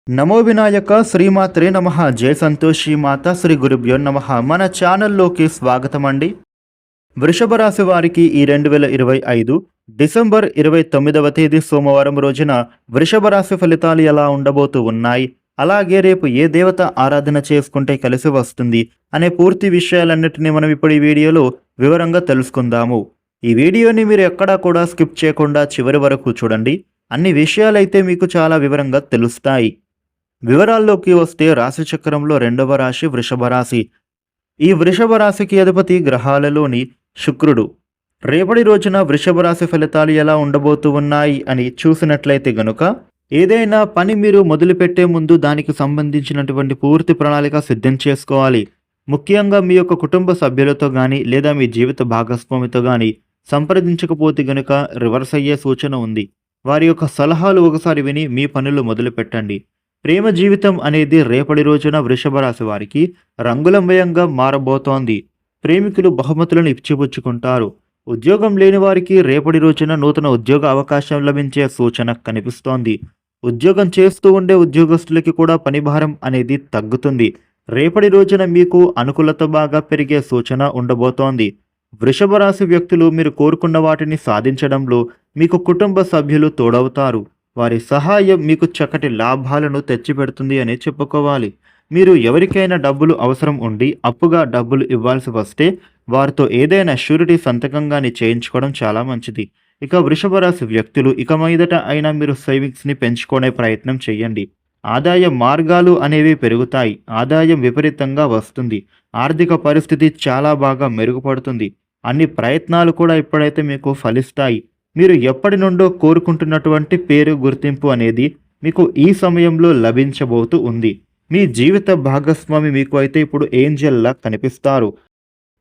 నమో వినాయక శ్రీమాత్రే నమః. జయ సంతోషి మాత శ్రీ గురుభ్యో నమః. మన ఛానల్లోకి స్వాగతం అండి. వృషభ రాశి వారికి ఈ 2025 డిసెంబర్ 29వ తేదీ సోమవారం రోజున వృషభ రాశి ఫలితాలు ఎలా ఉండబోతూ ఉన్నాయి, అలాగే రేపు ఏ దేవత ఆరాధన చేసుకుంటే కలిసి వస్తుంది అనే పూర్తి విషయాలన్నిటినీ మనం ఇప్పుడు ఈ వీడియోలో వివరంగా తెలుసుకుందాము. ఈ వీడియోని మీరు ఎక్కడా కూడా స్కిప్ చేయకుండా చివరి వరకు చూడండి. అన్ని విషయాలైతే మీకు చాలా వివరంగా తెలుస్తాయి. వివరాల్లోకి వస్తే రాశి చక్రంలో రెండవ రాశి వృషభ రాశి. ఈ వృషభ రాశికి అధిపతి గ్రహాలలోని శుక్రుడు. రేపటి రోజున వృషభ రాశి ఫలితాలు ఎలా ఉండబోతూ ఉన్నాయి అని చూసినట్లయితే గనుక, ఏదైనా పని మీరు మొదలుపెట్టే ముందు దానికి సంబంధించినటువంటి పూర్తి ప్రణాళిక సిద్ధం చేసుకోవాలి. ముఖ్యంగా మీ యొక్క కుటుంబ సభ్యులతో కానీ లేదా మీ జీవిత భాగస్వామితో కానీ సంప్రదించకపోతే గనుక రివర్స్ అయ్యే సూచన ఉంది. వారి యొక్క సలహాలు ఒకసారి విని మీ పనులు మొదలు పెట్టండి. ప్రేమ జీవితం అనేది రేపటి రోజున వృషభ రాశి వారికి రంగులమయంగా మారబోతోంది. ప్రేమికులు బహుమతులను ఇచ్చిపుచ్చుకుంటారు. ఉద్యోగం లేని వారికి రేపటి రోజున నూతన ఉద్యోగ అవకాశం లభించే సూచన కనిపిస్తోంది. ఉద్యోగం చేస్తూ ఉండే ఉద్యోగస్తులకి కూడా పనిభారం అనేది తగ్గుతుంది. రేపటి రోజున మీకు అనుకూలత బాగా పెరిగే సూచన ఉండబోతోంది. వృషభ రాశి వ్యక్తులు మీరు కోరుకున్న వాటిని సాధించడంలో మీకు కుటుంబ సభ్యులు తోడవుతారు. వారి సహాయం మీకు చక్కటి లాభాలను తెచ్చిపెడుతుంది అని చెప్పుకోవాలి. మీరు ఎవరికైనా డబ్బులు అవసరం ఉండి అప్పుగా డబ్బులు ఇవ్వాల్సి వస్తే వారితో ఏదైనా షూరిటీ సంతకంగాని చేయించుకోవడం చాలా మంచిది. ఇక వృషభ రాశి వ్యక్తులు ఇక మీదట అయినా మీరు సేవింగ్స్ని పెంచుకునే ప్రయత్నం చేయండి. ఆదాయ మార్గాలు అనేవి పెరుగుతాయి. ఆదాయం విపరీతంగా వస్తుంది. ఆర్థిక పరిస్థితి చాలా బాగా మెరుగుపడుతుంది. అన్ని ప్రయత్నాలు కూడా ఇప్పుడైతే మీకు ఫలిస్తాయి. మీరు ఎప్పటి నుండో కోరుకుంటున్నటువంటి పేరు గుర్తింపు అనేది మీకు ఈ సమయంలో లభించబోతూ ఉంది. మీ జీవిత భాగస్వామి మీకు అయితే ఇప్పుడు ఏంజెల్లా కనిపిస్తారు.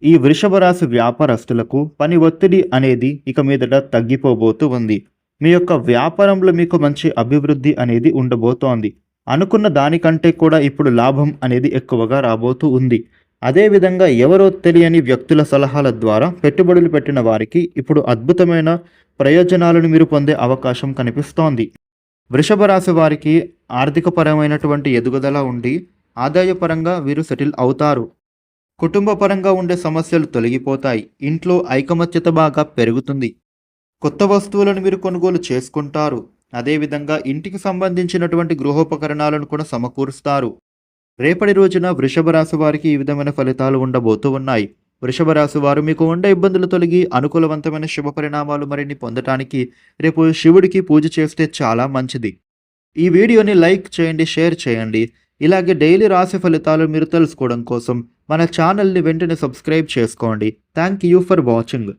ఈ వృషభ రాశి వ్యాపారస్తులకు పని ఒత్తిడి అనేది ఇక మీదట తగ్గిపోబోతూ ఉంది. మీ యొక్క వ్యాపారంలో మీకు మంచి అభివృద్ధి అనేది ఉండబోతోంది. అనుకున్న దానికంటే కూడా ఇప్పుడు లాభం అనేది ఎక్కువగా రాబోతూ ఉంది. అదేవిధంగా ఎవరో తెలియని వ్యక్తుల సలహాల ద్వారా పెట్టుబడులు పెట్టిన వారికి ఇప్పుడు అద్భుతమైన ప్రయోజనాలను మీరు పొందే అవకాశం కనిపిస్తోంది. వృషభ రాశి వారికి ఆర్థికపరమైనటువంటి ఎదుగుదల ఉండి ఆదాయపరంగా వీరు సెటిల్ అవుతారు. కుటుంబ పరంగా ఉండే సమస్యలు తొలగిపోతాయి. ఇంట్లో ఐకమత్యత బాగా పెరుగుతుంది. కొత్త వస్తువులను మీరు కొనుగోలు చేసుకుంటారు. అదేవిధంగా ఇంటికి సంబంధించినటువంటి గృహోపకరణాలను కూడా సమకూరుస్తారు. రేపటి రోజున వృషభ రాశి వారికి ఈ విధమైన ఫలితాలు ఉండబోతూ ఉన్నాయి. వృషభ రాశి వారు మీకు ఉండే ఇబ్బందులు తొలగి అనుకూలవంతమైన శుభ పరిణామాలు మరిన్ని పొందటానికి రేపు శివుడికి పూజ చేస్తే చాలా మంచిది. ఈ వీడియోని లైక్ చేయండి, షేర్ చేయండి. ఇలాగే డైలీ రాశి ఫలితాలు మీరు తెలుసుకోవడం కోసం మన ఛానల్ని వెంటనే సబ్స్క్రైబ్ చేసుకోండి. Thank you for watching.